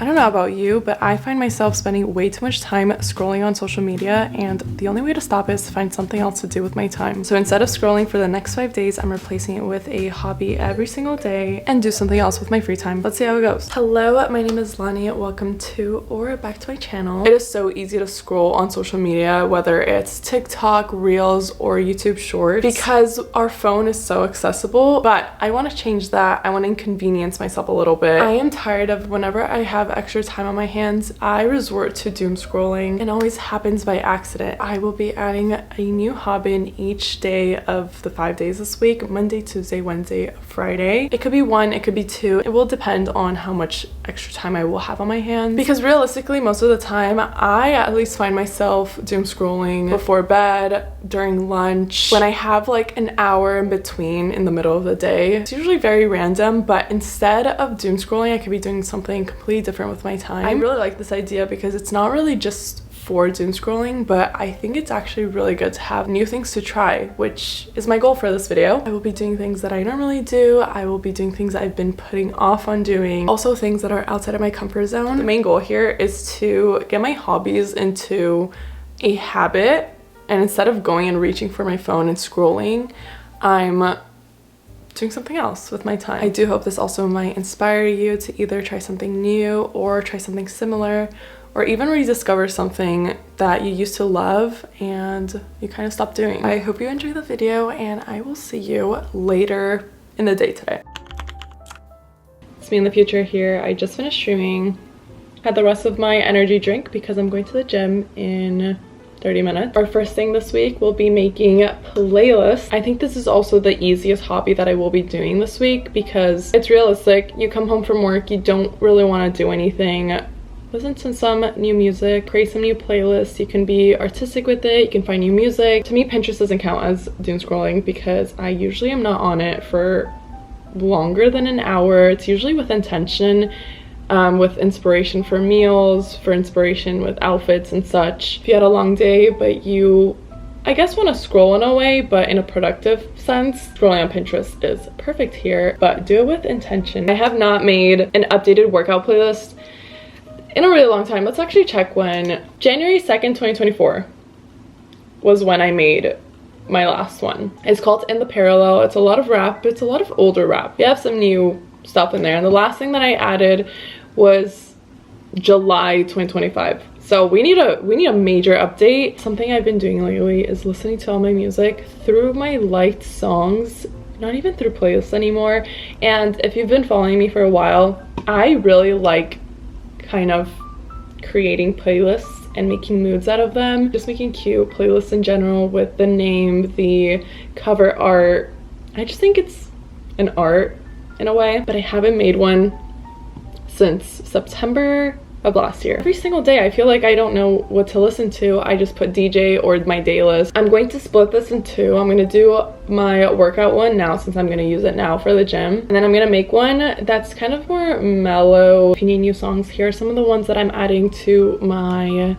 I don't know about you, but I find myself spending way too much time scrolling on social media, and the only way to stop is to find something else to do with my time. So instead of scrolling for the next 5 days, I'm replacing it with a hobby every single day and do something else with my free time. Let's see how it goes. Hello, my name is Lani. Welcome to or back to my channel. It is so easy to scroll on social media, whether it's TikTok, Reels, or YouTube Shorts, because our phone is so accessible, but I want to change that. I want to inconvenience myself a little bit. I am tired of whenever I have extra time on my hands, I resort to doom scrolling. It always happens by accident. I will be adding a new hobby in each day of the 5 days this week: Monday, Tuesday, Wednesday, Friday. It could be 1, it could be 2. It will depend on how much extra time I will have on my hands, because realistically most of the time I at least find myself doom scrolling before bed, during lunch, when I have like an hour in between in the middle of the day. It's usually very random, but instead of doom scrolling I could be doing something completely different with my time. I really like this idea because it's not really just for doom scrolling, but I think it's actually really good to have new things to try, which is my goal for this video. I will be doing things that I normally do. I will be doing things I've been putting off on doing, also things that are outside of my comfort zone. The main goal here is to get my hobbies into a habit, and instead of going and reaching for my phone and scrolling, I'm doing something else with my time. I do hope this also might inspire you to either try something new or try something similar, or even rediscover something that you used to love and you kind of stopped doing. I hope you enjoy the video, and I will see you later in the day today. It's me in the future here. I just finished streaming, had the rest of my energy drink because I'm going to the gym in 30 minutes. Our first thing this week will be making playlists. I think this is also the easiest hobby that I will be doing this week because it's realistic. You come home from work, you don't really want to do anything. Listen to some new music, create some new playlists. You can be artistic with it, you can find new music. To me, Pinterest doesn't count as doom scrolling because I usually am not on it for longer than an hour. It's usually with intention. With inspiration for meals, for inspiration with outfits and such. If you had a long day but you, I guess, want to scroll in a way, but in a productive sense, scrolling on Pinterest is perfect here, but do it with intention. I have not made an updated workout playlist in a really long time. Let's actually check when. January 2nd, 2024 was when I made my last one. It's called In the Parallel. It's a lot of rap, but it's a lot of older rap. We have some new stuff in there, and the last thing that I added was July 2025. So we need a major update. Something I've been doing lately is listening to all my music through my liked songs, not even through playlists anymore. And if you've been following me for a while, I really like kind of creating playlists and making moods out of them, just making cute playlists in general with the name, the cover art. I just think it's an art in a way, but I haven't made one since September of last year. Every single day I feel like I don't know what to listen to. I just put DJ or my day list. I'm going to split this in two. I'm going to do my workout one now since I'm going to use it now for the gym, and then I'm going to make one that's kind of more mellow. Opinion new songs. Here are some of the ones that I'm adding to my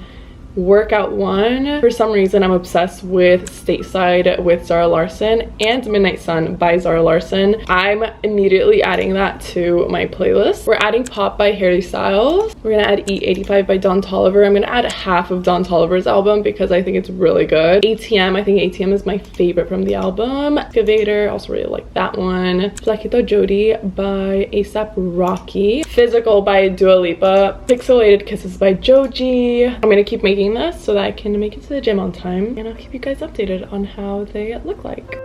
workout one. For some reason I'm obsessed with Stateside with Zara Larsson and Midnight Sun by Zara Larsson. I'm immediately adding that to my playlist. We're adding Pop by Harry Styles. We're gonna add E85 by Don Toliver. I'm gonna add half of Don Toliver's album because I think it's really good. ATM, I think ATM is my favorite from the album. Excavator, also really like that one. Flaquito Jody by A$AP Rocky. Physical by Dua Lipa. Pixelated Kisses by Joji. I'm gonna keep making this so that I can make it to the gym on time, and I'll keep you guys updated on how they look like.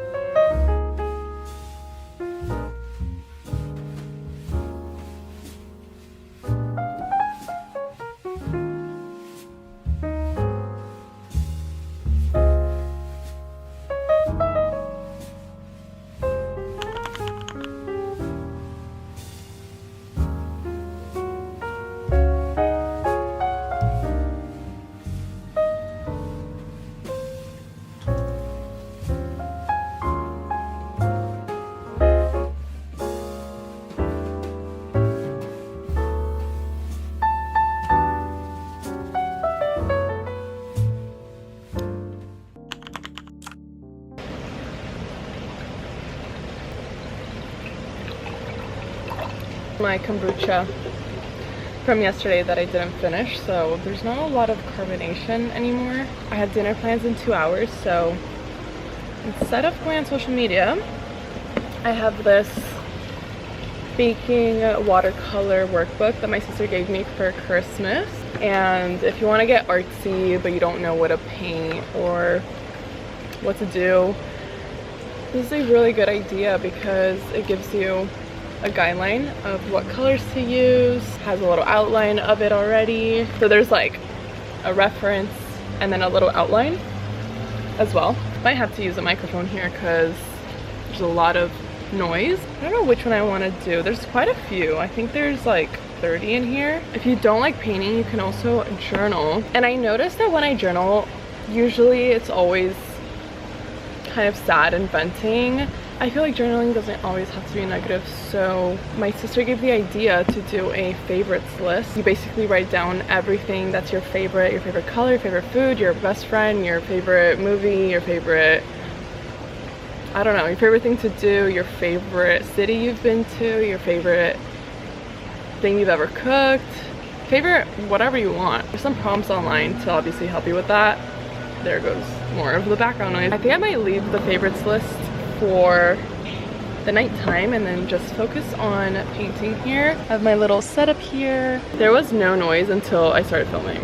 My kombucha. from yesterday that I didn't finish, so there's not a lot of carbonation anymore. I had dinner plans in 2 hours, so instead of going on social media, I have this baking watercolor workbook that my sister gave me for Christmas. And if you want to get artsy but you don't know what to paint or what to do, this is a really good idea because it gives you a guideline of what colors to use, has a little outline of it already. So there's like a reference and then a little outline as well. Might have to use a microphone here because there's a lot of noise. I don't know which one I want to do. There's quite a few. I think there's like 30 in here. If you don't like painting, you can also journal. And I noticed that when I journal, usually it's always kind of sad and venting. I feel like journaling doesn't always have to be negative, so my sister gave the idea to do a favorites list. You basically write down everything that's your favorite color, your favorite food, your best friend, your favorite movie, your favorite, I don't know, your favorite thing to do, your favorite city you've been to, your favorite thing you've ever cooked, favorite whatever you want. There's some prompts online to obviously help you with that. There goes more of the background noise. I think I might leave the favorites list for the nighttime and then just focus on painting here. I have my little setup here. There was no noise until I started filming.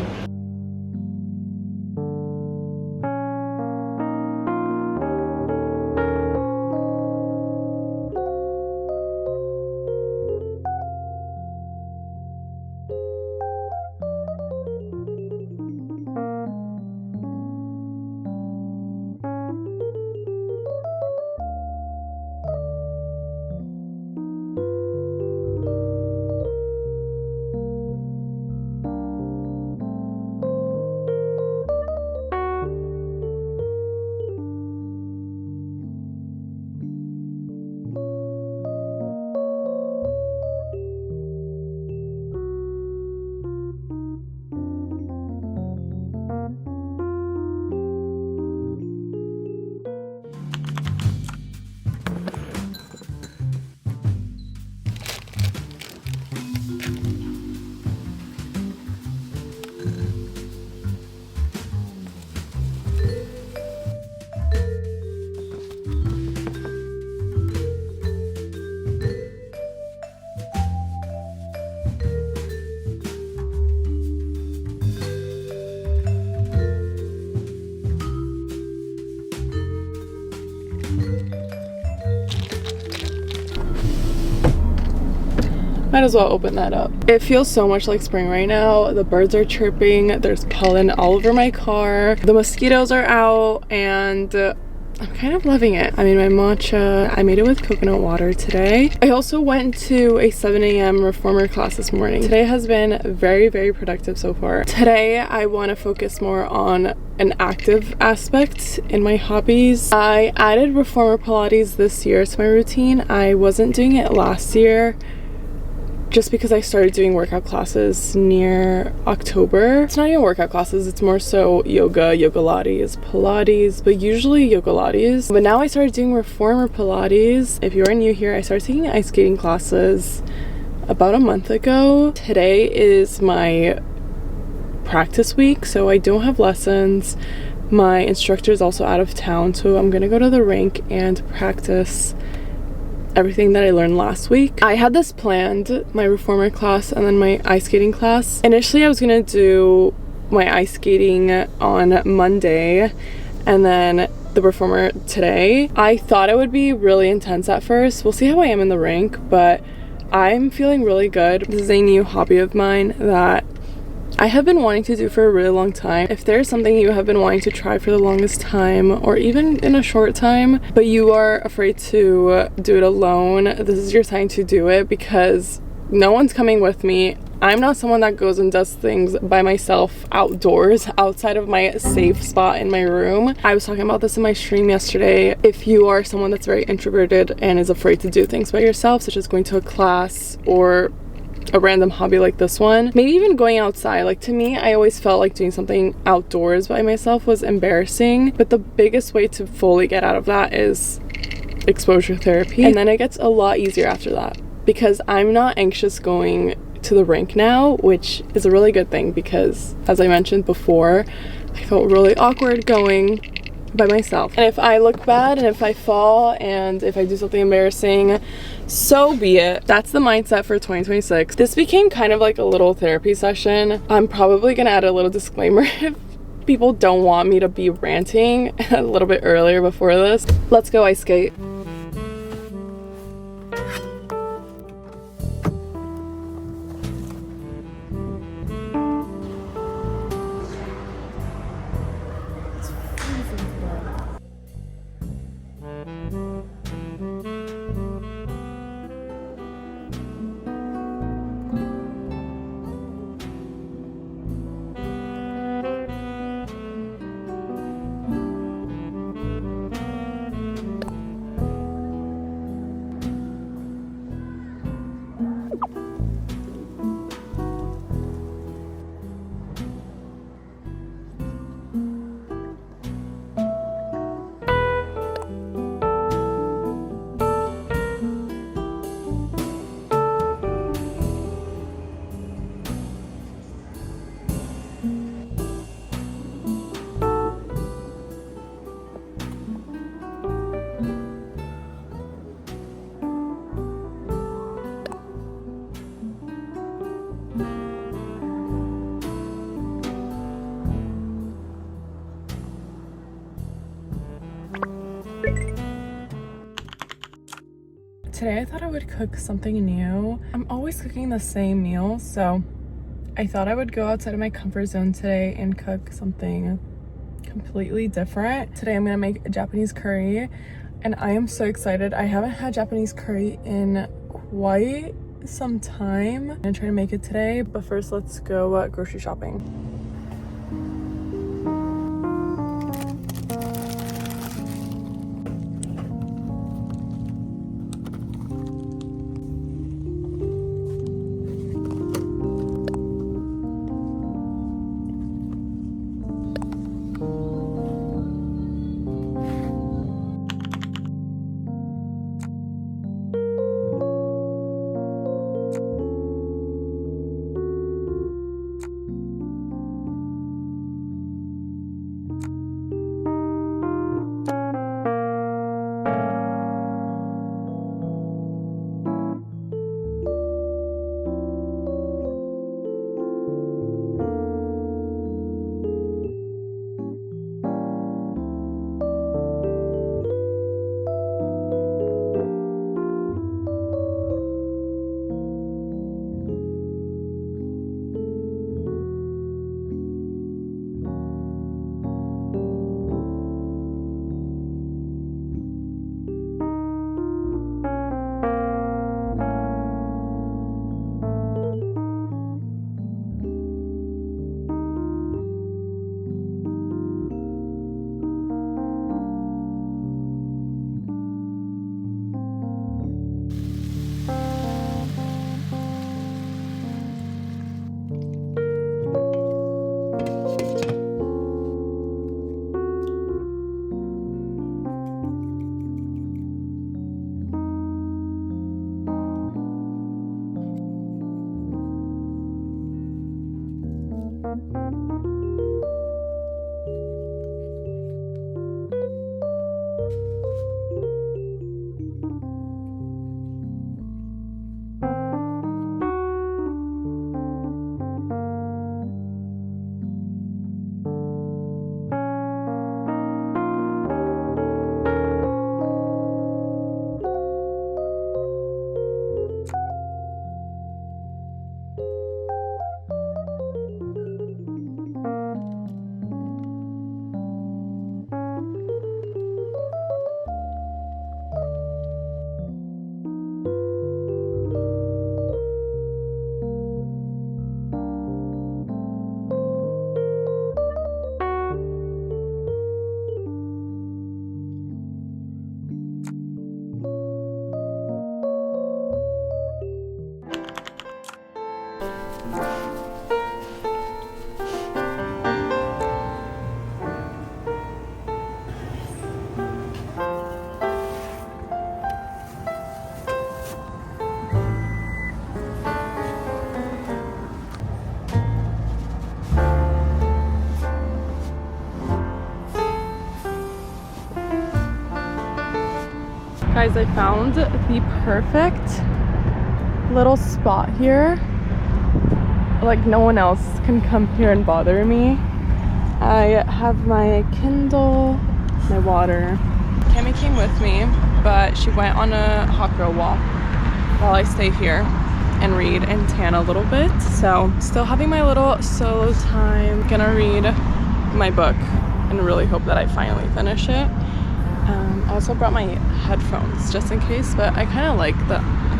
Might as well open that up. It feels so much like spring right now. The birds are chirping, there's pollen all over my car, the mosquitoes are out, and I'm kind of loving it. I made my matcha. I made it with coconut water today. I also went to a 7 a.m. reformer class this morning. Today has been very, very productive so far. Today I want to focus more on an active aspect in my hobbies. I added reformer Pilates this year to my routine. I wasn't doing it last year just because I started doing workout classes near October. It's not even workout classes, it's more so yoga, yoga Lattes, Pilates, but usually yoga Lattes. But now I started doing reformer Pilates. If you're new here, I started taking ice skating classes about a month ago. Today is my practice week, so I don't have lessons. My instructor is also out of town, so I'm gonna go to the rink and practice everything that I learned last week. I had this planned, my reformer class and then my ice skating class. Initially I was gonna do my ice skating on Monday and then the reformer today. I thought it would be really intense at first. We'll see how I am in the rink, but I'm feeling really good. This is a new hobby of mine that I have been wanting to do for a really long time. If there's something you have been wanting to try for the longest time, or even in a short time, but you are afraid to do it alone, this is your time to do it because no one's coming with me. I'm not someone that goes and does things by myself outdoors, outside of my safe spot in my room. I was talking about this in my stream yesterday. If you are someone that's very introverted and is afraid to do things by yourself, such as going to a class or a random hobby like this one, maybe even going outside, like to me, I always felt like doing something outdoors by myself was embarrassing, but the biggest way to fully get out of that is exposure therapy, and then it gets a lot easier after that because I'm not anxious going to the rink now, which is a really good thing because, as I mentioned before, I felt really awkward going by myself. And if I look bad and if I fall and if I do something embarrassing, so be it. That's the mindset for 2026. This became kind of like a little therapy session. I'm probably gonna add a little disclaimer if people don't want me to be ranting a little bit earlier before this. Let's go ice skate. Today I thought I would cook something new. I'm always cooking the same meal, so I thought I would go outside of my comfort zone today and cook something completely different. Today I'm gonna make a Japanese curry, and I am so excited. I haven't had Japanese curry in quite some time. I'm gonna try to make it today, but first let's go grocery shopping. Guys, I found the perfect little spot here. Like no one else can come here and bother me. I have my Kindle, my water. Cami came with me, but she went on a hot girl walk while I stay here and read and tan a little bit. So still having my little solo time. Gonna read my book and really hope that I finally finish it. I also brought my headphones just in case, but I kind of like the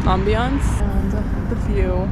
ambiance and the view.